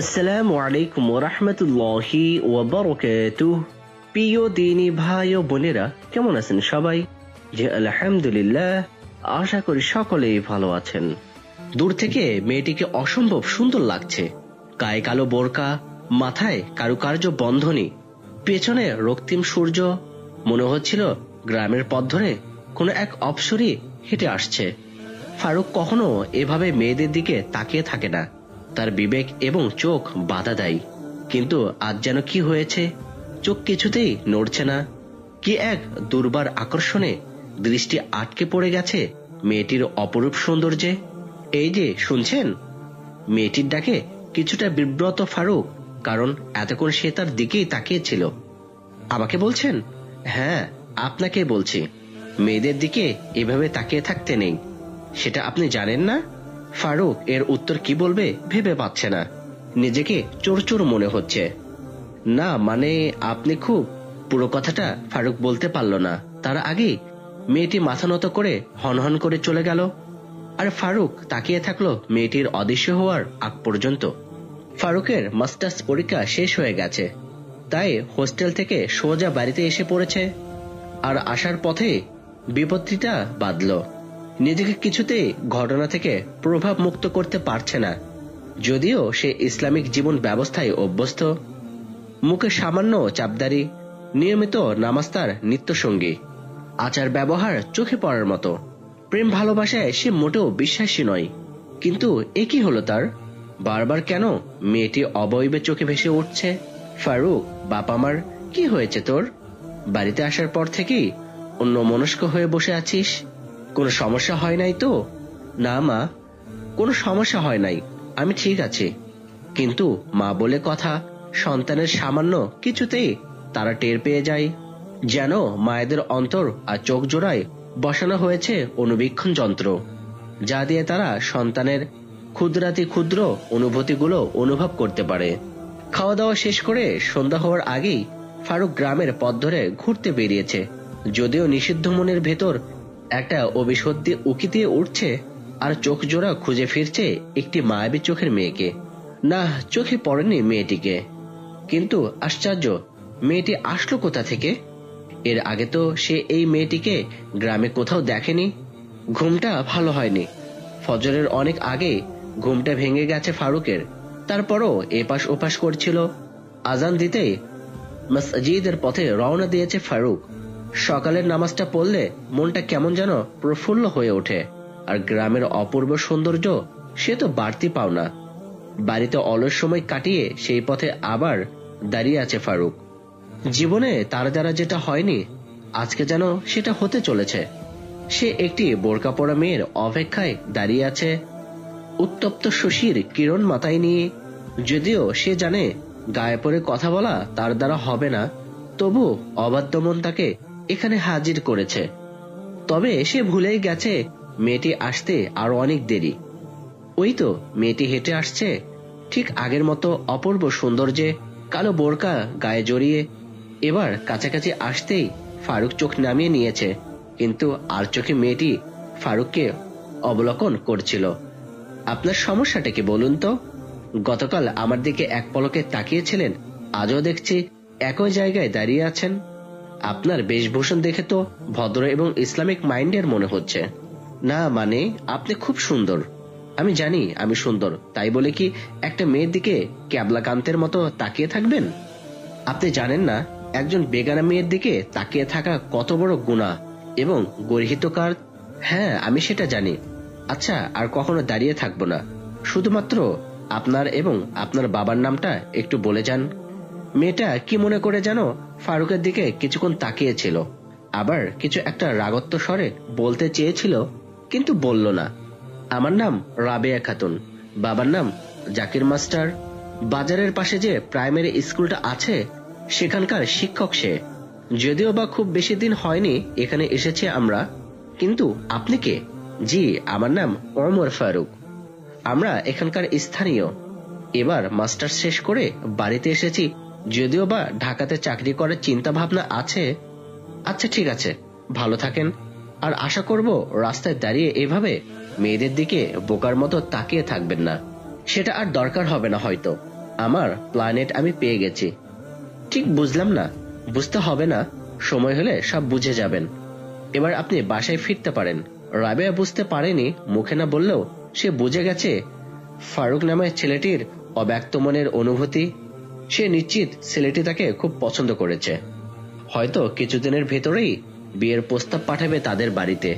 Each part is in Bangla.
আসসালামু আলাইকুম ওয়া রাহমাতুল্লাহি ওয়া বারাকাতুহু। প্রিয় দিনী ভাই ও বোনেরা, কেমন আছেন সবাই? জি আলহামদুলিল্লাহ, আশা করি সকলেই ভালো আছেন। দূর থেকে মেয়েটিকে অসম্ভব সুন্দর লাগছে। গায়ে কালো বোরকা, মাথায় কারুকার্য বন্ধনী, পেছনে রক্তিম সূর্য। মনে হচ্ছিল গ্রামের পথ ধরে কোনো এক অপ্সরী হেঁটে আসছে। ফারুক কখনো এভাবে মেয়েদের দিকে তাকিয়ে থাকে না। তার বিবেক এবং চোখ বাধা দেয়, কিন্তু আজ যেন কি হয়েছে, চোখ কিছুতেই নড়ছে না। কি এক দুর্বার আকর্ষণে দৃষ্টি আটকে পড়ে গেছে মেয়েটির অপরূপ সৌন্দর্যে। এই যে শুনছেন, মেয়েটির ডাকে কিছুটা বিব্রত ফারুক, কারণ এতক্ষণ সে তার দিকেই তাকিয়েছিল। আমাকে বলছেন? হ্যাঁ, আপনাকে বলছি। মেয়েদের দিকে এভাবে তাকিয়ে থাকতে নেই, সেটা আপনি জানেন না? ফারুক এর উত্তর কি বলবে ভেবে পাচ্ছে না। নিজেকে চোর চোর মনে হচ্ছে। না মানে আপনি খুব, পুরো কথাটা ফারুক বলতে পারল না। তার আগে মেয়েটি মাথা নত করে হনহন করে চলে গেল। আর ফারুক তাকিয়ে থাকলো মেয়েটির অদৃশ্য হওয়ার আগ পর্যন্ত। ফারুকের মাস্টার্স পরীক্ষা শেষ হয়ে গেছে, তাই হোস্টেল থেকে সোজা বাড়িতে এসে পড়েছে। আর আসার পথে বিপত্তিটা বাঁধল। নিজেকে কিছুতেই ঘটনা থেকে প্রভাব মুক্ত করতে পারছে না। যদিও সে ইসলামিক জীবন ব্যবস্থায় অভ্যস্ত। মুখে সামান্য চাপদারি, নিয়মিত নামাজ তার নিত্যসঙ্গী। আচার ব্যবহার চোখে পড়ার মতো। প্রেম ভালোবাসায় সে মোটেও বিশ্বাসী নয়। কিন্তু এ কি হলো তার? বারবার কেন মেয়েটি অবয়বে চোখে ভেসে উঠছে। ফারুক, বাপ আমার, কি হয়েছে তোর? বাড়িতে আসার পর থেকেই অন্য মনস্ক হয়ে বসে আছিস। কোনো সমস্যা হয় নাই তো? না মা, কোনো সমস্যা হয় নাই, আমি ঠিক আছি। কিন্তু মা বলে কথা, সন্তানের সামান্য কিছুতেই তারা টের পেয়ে যায়। যেন মায়েদের অন্তর আর চোখ জোড়ায় বসানো হয়েছে অনুবীক্ষণ যন্ত্র, যা দিয়ে তারা সন্তানের ক্ষুদ্রাতি ক্ষুদ্র অনুভূতিগুলো অনুভব করতে পারে। খাওয়া দাওয়া শেষ করে সন্ধ্যা হওয়ার আগেই ফারুক গ্রামের পথ ধরে ঘুরতে বেরিয়েছে। যদিও নিষিদ্ধ মনের ভেতর একটা অবিশুদ্ধি উকি দিয়ে উঠছে, আর চোখ জোড়া খুঁজে ফিরছে একটি মায়াবী চোখের মেয়েকে। না, চোখে পড়েনি মেয়েটিকে। কিন্তু আশ্চর্য, মেয়েটি আসলো কোথা থেকে? এর আগে তো সে এই মেয়েটিকে গ্রামে কোথাও দেখেনি। ঘুমটা ভালো হয়নি। ফজরের অনেক আগে ঘুমটা ভেঙে গেছে ফারুকের। তারপরও এপাশ ওপাশ করছিল। আজান দিতেই মসজিদের পথে রওনা দিয়েছে ফারুক। সকালের নামাজটা পড়লে মনটা কেমন যেন প্রফুল্ল হয়ে ওঠে। আর গ্রামের অপূর্ব সৌন্দর্য সে তো বাড়তি পাওনা। বাড়িতে অলস সময় কাটিয়ে সেই পথে আবার দাঁড়িয়ে আছে ফারুক। জীবনে তার দ্বারা যেটা হয়নি, আজকে যেন সেটা হতে চলেছে। সে একটি বোরকা পরা মেয়ের অপেক্ষায় দাঁড়িয়ে আছে, উত্তপ্ত শশীর কিরণ মাথায় নিয়ে। যদিও সে জানে গায়ে পড়ে কথা বলা তার দ্বারা হবে না, তবু অবাধ্য মন তাকে এখানে হাজির করেছে। তবে সে ভুলেই গেছে মেয়েটি আসতে আরো অনেক দেরি। ওই তো মেয়েটি হেঁটে আসছে, ঠিক আগের মতো অপূর্ব সৌন্দর্যে, কালো বোরকা গায়ে জড়িয়ে। এবার কাছাকাছি আসতেই ফারুক চোখ নামিয়ে নিয়েছে, কিন্তু আর চোখে মেয়েটি ফারুককে অবলোকন করছিল। আপনার সমস্যাটা কি বলুন তো? গতকাল আমার দিকে এক পলকে তাকিয়েছিলেন, আজও দেখছি একই জায়গায় দাঁড়িয়ে আছেন। আপনার বেশভূষণ দেখে তো ভদ্র এবং ইসলামিক মাইন্ডের মনে হচ্ছে। না মানে আপনি খুব সুন্দর। আমি জানি আমি সুন্দর, তাই বলে কি একটা মেয়ের দিকে ক্যাবলাকান্তের মতো তাকিয়ে থাকবেন? আপনি জানেন না একজন বেগানা মেয়ের দিকে তাকিয়ে থাকা কত বড় গুনাহ এবং গর্হিত কাজ? হ্যাঁ, আমি সেটা জানি। আচ্ছা, আর কখনো দাঁড়িয়ে থাকবো না। শুধুমাত্র আপনার এবং আপনার বাবার নামটা একটু বলে যান। মেয়েটা কি মনে করে যেন ফারুকের দিকে কিছুক্ষণ তাকিয়েছিল, আবার কিছু একটা রাগত্ব স্বরে বলতে চেয়েছিল, কিন্তু বলল না। আমার নাম রাবেয়া খাতুন, বাবার নাম জাকির মাস্টার। বাজারের পাশে যে প্রাইমারি স্কুলটা আছে সেখানকার শিক্ষক সে। যদিও বা খুব বেশি দিন হয়নি এখানে এসেছি আমরা। কিন্তু আপনি কে? জি, আমার নাম ওমর ফারুক। আমরা এখানকার স্থানীয়। এবার মাস্টার শেষ করে বাড়িতে এসেছি, যদিও বা ঢাকাতে চাকরি করার চিন্তা ভাবনা আছে। আচ্ছা ঠিক আছে, ভালো থাকেন। আর আশা করব রাস্তায় দাঁড়িয়ে এভাবে মেয়েদের দিকে বোকার মতো তাকিয়ে থাকবেন না। সেটা আর দরকার হবে না হয়তো। আমার প্ল্যানেট আমি পেয়ে গেছি। ঠিক বুঝলাম না। বুঝতে হবে না, সময় হলে সব বুঝে যাবেন। এবার আপনি বাসায় ফিরতে পারেন। রাবেয়া বুঝতে পারেনি, মুখে না বললেও সে বুঝে গেছে ফারুক নামের ছেলেটির অব্যক্ত মনের অনুভূতি। সে নিশ্চিত ছেলেটি তাকে খুব পছন্দ করেছে। হয়তো কিছুদিনের ভেতরেই বিয়ের প্রস্তাব পাঠাবে তাদের বাড়িতে।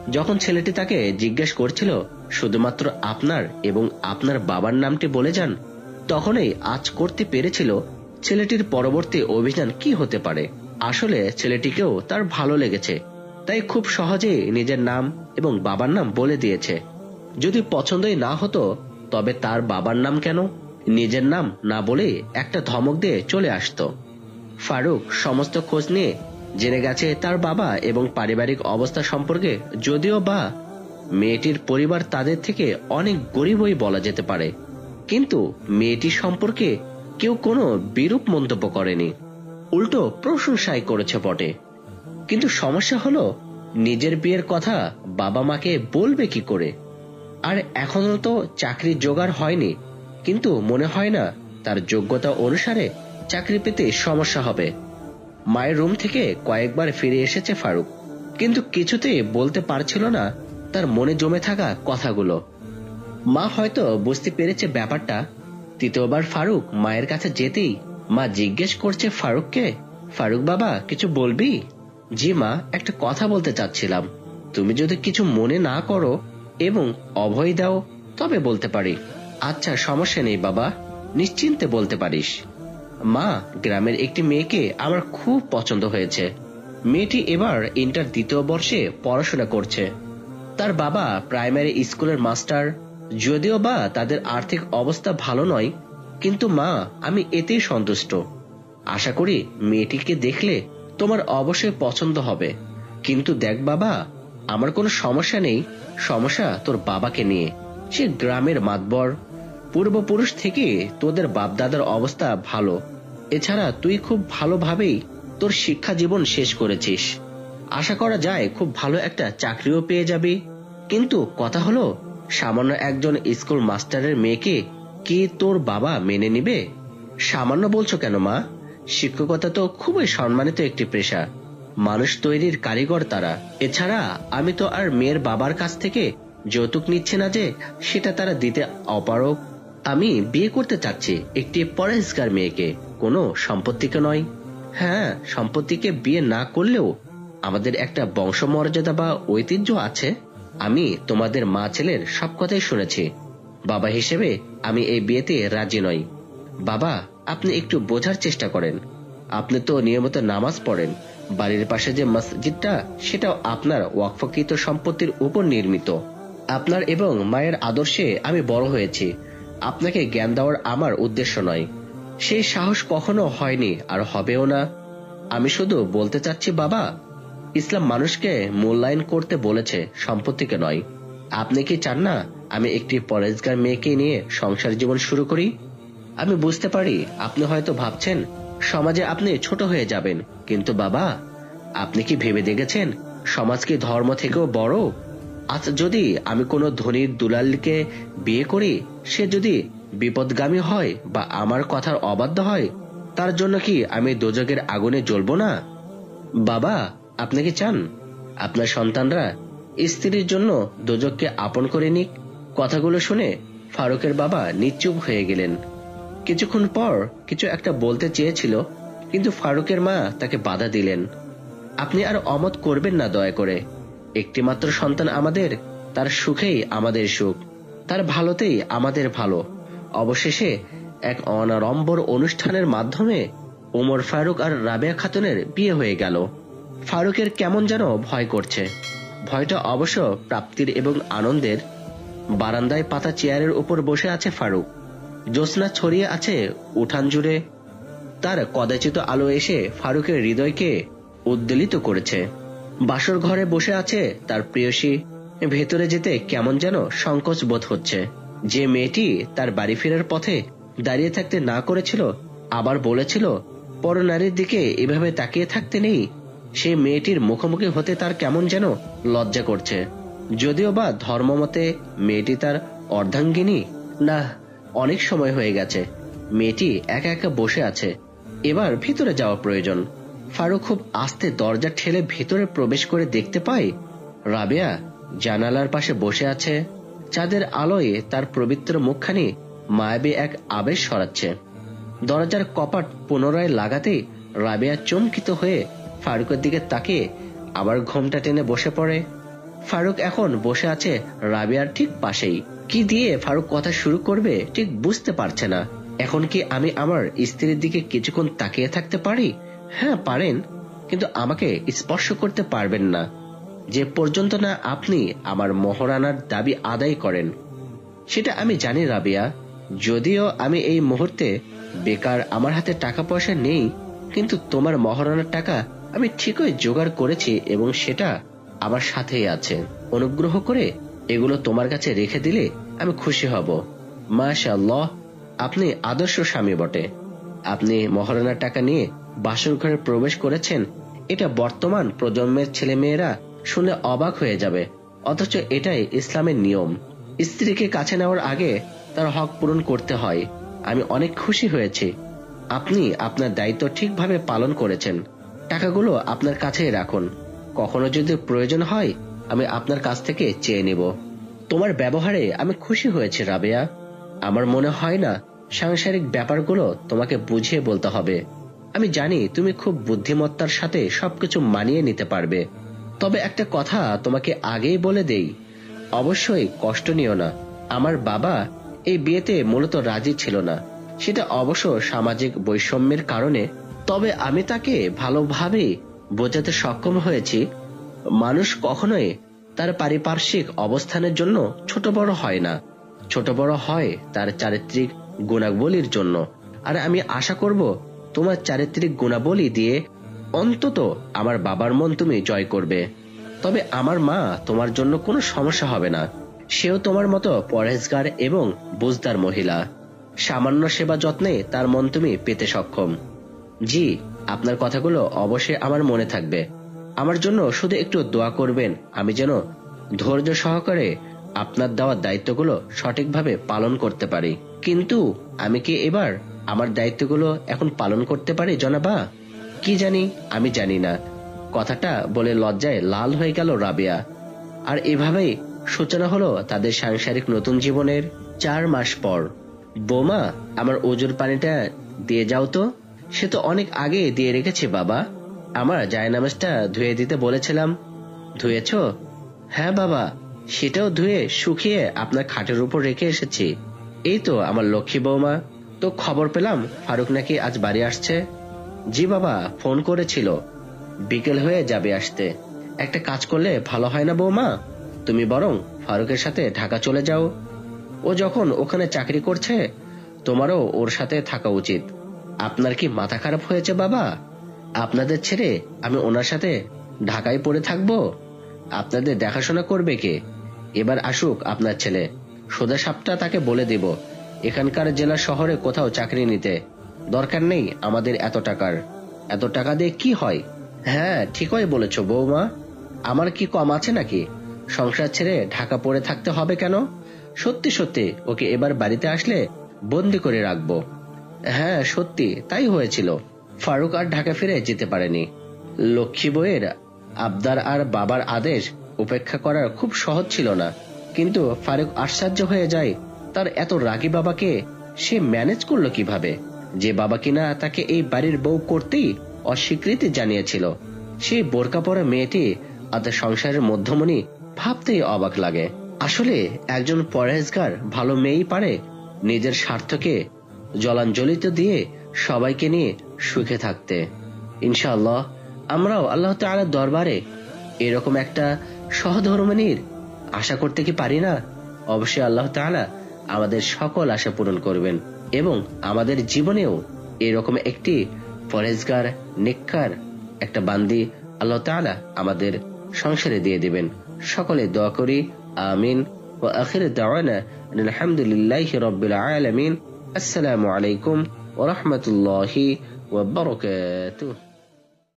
যখন ছেলেটি তাকে জিজ্ঞেস করছিল শুধুমাত্র আপনার এবং আপনার বাবার নামটি বলে যান, তখনই আজ করতে পেরেছিল ছেলেটির পরবর্তী অভিযান কি হতে পারে। আসলে ছেলেটিকেও তার ভালো লেগেছে, তাই খুব সহজেই নিজের নাম এবং বাবার নাম বলে দিয়েছে। যদি পছন্দই না হতো তবে তার বাবার নাম কেন, নিজের নাম না বলে একটা ধমক দিয়ে চলে আসতো। ফারুক সমস্ত খোঁজ নিয়ে জেনে গেছে তার বাবা এবং পারিবারিক অবস্থা সম্পর্কে, যদিও বা মেয়েটির পরিবার তাদের থেকে অনেক গরিবই বলা যেতে পারে, কিন্তু মেয়েটি সম্পর্কে কেউ কোনো বিরূপ মন্তব্য করেনি, উল্টো প্রশংসাই করেছে বটে। কিন্তু সমস্যা হলো নিজের বিয়ের কথা বাবা মাকে বলবে কি করে। আর এখনো তো চাকরির জোগাড় হয়নি, কিন্তু মনে হয় না তার যোগ্যতা অনুসারে চাকরি পেতে সমস্যা হবে। মায়ের রুম থেকে কয়েকবার ফিরে এসেছে ফারুক, কিন্তু কিছুতেই বলতে পারছিল না তার মনে জমে থাকা কথাগুলো। মা হয়তো বুঝতে পেরেছে ব্যাপারটা। তৃতীয়বার ফারুক মায়ের কাছে যেতেই মা জিজ্ঞেস করছে ফারুককে, ফারুক বাবা কিছু বলবি? জি মা, একটা কথা বলতে চাচ্ছিলাম। তুমি যদি কিছু মনে না করো এবং অভয় দাও তবে বলতে পারি। আচ্ছা সমস্যা নেই বাবা, নিশ্চিন্তে বলতে পারিস। মা, গ্রামের একটি মেয়েকে আমার খুব পছন্দ হয়েছে। মেয়েটি এবার ইন্টার দ্বিতীয় বর্ষে পড়াশোনা করছে। তার বাবা প্রাইমারি স্কুলের মাস্টার। যদিও বা তাদের আর্থিক অবস্থা ভালো নয়, কিন্তু মা আমি এতেই সন্তুষ্ট। আশা করি মেয়েটিকে দেখলে তোমার অবশ্যই পছন্দ হবে। কিন্তু দেখ বাবা, আমার কোনো সমস্যা নেই, সমস্যা তোর বাবাকে নিয়ে। সে গ্রামের মাতবর, পূর্বপুরুষ থেকে তোদের বাপদাদার অবস্থা ভালো। এছাড়া তুই খুব ভালোভাবেই তোর শিক্ষা জীবন শেষ করেছিস। আশা করা যায় খুব ভালো একটা চাকরিও পেয়ে যাবি। কিন্তু কথা হলো, সামান্য একজন স্কুল মাস্টারের মেয়েকে কি তোর বাবা মেনে নিবে? সামান্য বলছো কেন মা? শিক্ষকতা তো খুবই সম্মানিত একটি পেশা, মানুষ তৈরির কারিগর তারা। এছাড়া আমি তো আর মেয়ের বাবার কাছ থেকে যৌতুক নিচ্ছে না যে সেটা তারা দিতে অপারগ। আমি বিয়ে করতে চাচ্ছি একটি পরেশগার মেয়েকে, কোনো সম্পত্তিকে নয়। হ্যাঁ, সম্পত্তিকে বিয়ে না করলেও আমাদের একটা বংশমর্যাদা বা ঐতিহ্য আছে। আমি তোমাদের মা ছেলের সব কথাই শুনেছি। বাবা হিসেবে আমি এই বিয়েতে রাজি নই। বাবা, আপনি একটু বোঝার চেষ্টা করেন। আপনি তো নিয়মিত নামাজ পড়েন। বাড়ির পাশে যে মসজিদটা, সেটাও আপনার ওয়াকফকৃত সম্পত্তির উপর নির্মিত। আপনার এবং মায়ের আদর্শে আমি বড় হয়েছি। আপনাকে জ্ঞান দেওয়ার আমার উদ্দেশ্য নয়, সেই সাহস কখনো হয়নি আর হবেও না। আমি শুধু বলতে চাচ্ছি বাবা, ইসলাম মানুষকে মূল্যায়ন করতে বলেছে, সম্পত্তিকে নয়। আপনি কি চান না আমি একটি পরেশগার মেয়েকে নিয়ে সংসার জীবন শুরু করি? আমি বুঝতে পারি আপনি হয়তো ভাবছেন সমাজে আপনি ছোট হয়ে যাবেন, কিন্তু বাবা আপনি কি ভেবে দেখেছেন সমাজ কি ধর্ম থেকেও বড়? আজ যদি আমি কোনো ধনীর দুলালকে বিয়ে করি, সে যদি বিপদগামী হয় বা আমার কথার অবাধ্য হয়, তার জন্য কি আমি দোজখের আগুনে জ্বলবো না? বাবা, আপনি কি চান আপনার সন্তানরা স্ত্রীর জন্য দোজখকে আপন করে নিক? কথাগুলো শুনে ফারুকের বাবা নিশ্চুপ হয়ে গেলেন। কিছুক্ষণ পর কিছু একটা বলতে চেয়েছিল, কিন্তু ফারুকের মা তাকে বাধা দিলেন। আপনি আর অমত করবেন না দয়া করে। একটি মাত্র সন্তান আমাদের, তার সুখেই আমাদের সুখ, তার ভালোতেই আমাদের ভালো। অবশেষে এক অনাড়ম্বর অনুষ্ঠানের মাধ্যমে ওমর ফারুক আর রাবেয়া খাতুনের বিয়ে হয়ে গেল। ফারুকের কেমন যেন ভয় করছে। ভয়টা অবশ্য প্রাপ্তির এবং আনন্দের। বারান্দায় পাতা চেয়ারের উপর বসে আছে ফারুক। জ্যোৎস্না ছড়িয়ে আছে উঠান জুড়ে। তার কদাচিত আলো এসে ফারুকের হৃদয়কে উদ্বেলিত করেছে। বাসর ঘরে বসে আছে তার প্রেয়সী। ভেতরে যেতে কেমন যেন সংকোচ বোধ হচ্ছে। যে মেয়েটি তার বাড়ি ফেরার পথে দাঁড়িয়ে থাকতে না করেছিল, আবার বলেছিল পরনারীর দিকে এভাবে তাকিয়ে থাকতে নেই, সে মেয়েটির মুখোমুখি হতে তার কেমন যেন লজ্জা করছে। যদিও বা ধর্মমতে মেয়েটি তার অর্ধাঙ্গিনী। না, অনেক সময় হয়ে গেছে, মেয়েটি একা একা বসে আছে, এবার ভিতরে যাওয়া প্রয়োজন। ফারুক খুব আস্তে দরজা ঠেলে ভিতরে প্রবেশ করে দেখতে পায় রাবেয়া জানালার পাশে বসে আছে। চাঁদের আলোয় তার পবিত্র মুখখানি মায়াবী এক আবেশ ছড়াচ্ছে। দরজার কপাট পুনরায় লাগাতেই রাবেয়া চমকিত হয়ে ফারুকের দিকে তাকিয়ে আবার ঘোমটা টেনে বসে পড়ে। ফারুক এখন বসে আছে রাবেয়ার ঠিক পাশেই। কি দিয়ে ফারুক কথা শুরু করবে ঠিক বুঝতে পারছে না। এখন কি আমি আমার স্ত্রীর দিকে কিছুক্ষণ তাকিয়ে থাকতে পারি? হ্যাঁ পারেন, কিন্তু আমাকে স্পর্শ করতে পারবেন না যে পর্যন্ত না আপনি আমার মহারানার দাবি আদায় করেন। সেটা আমি জানি রাবেয়া, যদিও আমি এই মুহূর্তে বেকার, আমার হাতে টাকা পয়সা নেই, কিন্তু তোমার মহারানার টাকা আমি ঠিকই জোগাড় করেছি এবং সেটা আমার সাথেই আছে। অনুগ্রহ করে এগুলো তোমার কাছে রেখে দিলে আমি খুশি হব। মাশাআল্লাহ, আপনি আদর্শ স্বামী বটে। আপনি মহারানার টাকা নিয়ে বাসর ঘরে প্রবেশ করেছেন, এটা বর্তমান প্রজন্মের ছেলে মেয়েরা শুনে অবাক হয়ে যাবে, অথচ এটাই ইসলামের নিয়ম। স্ত্রীকে কাছে নেওয়ার আগে তার হক পূরণ করতে হয়। আমি অনেক খুশি হয়েছি আপনি আপনার দায়িত্ব ঠিকভাবে পালন করেছেন। টাকাগুলো আপনার কাছেই রাখুন, কখনো যদি প্রয়োজন হয় আমি আপনার কাছ থেকে চেয়ে নিব। তোমার ব্যবহারে আমি খুশি হয়েছি রাবেয়া। আমার মনে হয় না সাংসারিক ব্যাপারগুলো তোমাকে বুঝিয়ে বলতে হবে। আমি জানি তুমি খুব বুদ্ধিমত্তার সাথে সবকিছু মানিয়ে নিতে পারবে। তবে একটা কথা তোমাকে আগেই বলে দেই, অবশ্যই কষ্ট নিও না। আমার বাবা এই বিয়েতে মূলত রাজি ছিল না, সেটা অবশ্য সামাজিক বৈষম্যের কারণে। তবে আমি তাকে ভালোভাবে বোঝাতে সক্ষম হয়েছি, মানুষ কখনোই তার পারিপার্শ্বিক অবস্থানের জন্য ছোট বড় হয় না, ছোট বড় হয় তার চারিত্রিক গুণাবলীর জন্য। আর আমি আশা করব তোমার চারিত্রিক গুণাবলী দিয়ে অন্তত আমার বাবার মন তুমি জয় করবে। তবে আমার মা তোমার জন্য কোনো সমস্যা হবে না। সেও তোমার মতো পরহেজগার এবং বুঝদার মহিলা। সামান্য সেবা যত্নে তার মন তুমি পেতে সক্ষম। জি, আপনার কথাগুলো অবশ্যই আমার মনে থাকবে। আমার জন্য শুধু একটু দোয়া করবেন, আমি যেন ধৈর্য সহকারে আপনার দেওয়া দায়িত্বগুলো সঠিকভাবে পালন করতে পারি। কিন্তু আমি কি এবার আমার দায়িত্বগুলো এখন পালন করতে পারি জনাবা? কি জানি, আমি জানি না। কথাটা বলে লজ্জায় লাল হয়ে গেল রাবেয়া। আর এভাবেই সূচনা হলো তাদের সাংসারিক নতুন জীবনের। 4 মাস পর। বোমা, আমার ওজুর পানিটা দিয়ে যাও তো। সে তো অনেক আগে দিয়ে রেখেছে বাবা। আমার জায়নামাজটা ধুয়ে দিতে বলেছিলাম। ধুয়েছ? হ্যাঁ বাবা, সেটাও ধুয়ে শুকিয়ে আপনার খাটের উপর রেখে এসেছি। এই তো আমার লক্ষ্মী বৌমা। তো খবর পেলাম ফারুক নাকি আজ বাড়ি আসছে। জি বাবা, ফোন করেছিল, বিকেল হয়ে যাবে আসতে। একটা কাজ করলে ভালো হয় না বৌমা? তুমি বরং ফারুকের সাথে ঢাকা চলে যাও। ও যখন ওখানে চাকরি করছে, তোমারও ওর সাথে থাকা উচিত। আপনার কি মাথা খারাপ হয়েছে বাবা? আপনাদের ছেড়ে আমি ওনার সাথে ঢাকায় পড়ে থাকবো? আপনাদের দেখাশোনা করবে কে? এবার আসুক আপনার ছেলে, সোজা সাপটা তাকে বলে দেব এখানকার জেলা শহরে কোথাও চাকরি নিতে। দরকার নেই আমাদের এত টাকার। এত টাকা দিয়ে কি হয়? হ্যাঁ, ঠিকই বলেছ বৌমা। আমার কি কম আছে নাকি? সংসার ছেড়ে ঢাকা পড়ে থাকতে হবে কেন? সত্যি সত্যি ওকে এবার বাড়িতে আসলে বন্দি করে রাখবো। হ্যাঁ সত্যি তাই হয়েছিল। ফারুক আর ঢাকা ফিরে যেতে পারেনি। লক্ষ্মী বউয়ের আবদার আর বাবার আদেশ উপেক্ষা করার খুব সহজ ছিল না, কিন্তু ফারুক আশ্চর্য হয়ে যায় তার এত রাগী বাবাকে সে ম্যানেজ করলো কিভাবে, যে বাবা কিনা তাকে এই বাড়ির বউ করতেই অস্বীকৃতি জানিয়েছিল। সেই বোরকা পরা মেয়েটি তাদের সংসারের মধ্যমণি ভাবতেই অবাক লাগে। আসলে একজন পরহেজগার ভালো মেয়েই পারে নিজের স্বার্থকে জলাঞ্জলিত দিয়ে সবাইকে নিয়ে সুখে থাকতে। ইনশাআল্লাহ আমরাও আল্লাহ তাআলার দরবারে এরকম একটা সহধর্মিণীর আশা করতে কি পারি না? অবশ্যই আল্লাহ তাআলা আমাদের সকল আশা পূরণ করবেন এবং আমাদের জীবনেও এরকম একটি পরহেজগার নেককার একটা বান্দি আল্লাহ তাআলা আমাদের সংসারে দিয়ে দিবেন। সকলে দোয়া করি, আমিন। ওয়া আখিরু দাওয়ানা আলহামদুলিল্লাহি রাব্বিল আলামিন। আসসালামু আলাইকুম ওয়া রাহমাতুল্লাহি ওয়া বারাকাতুহু।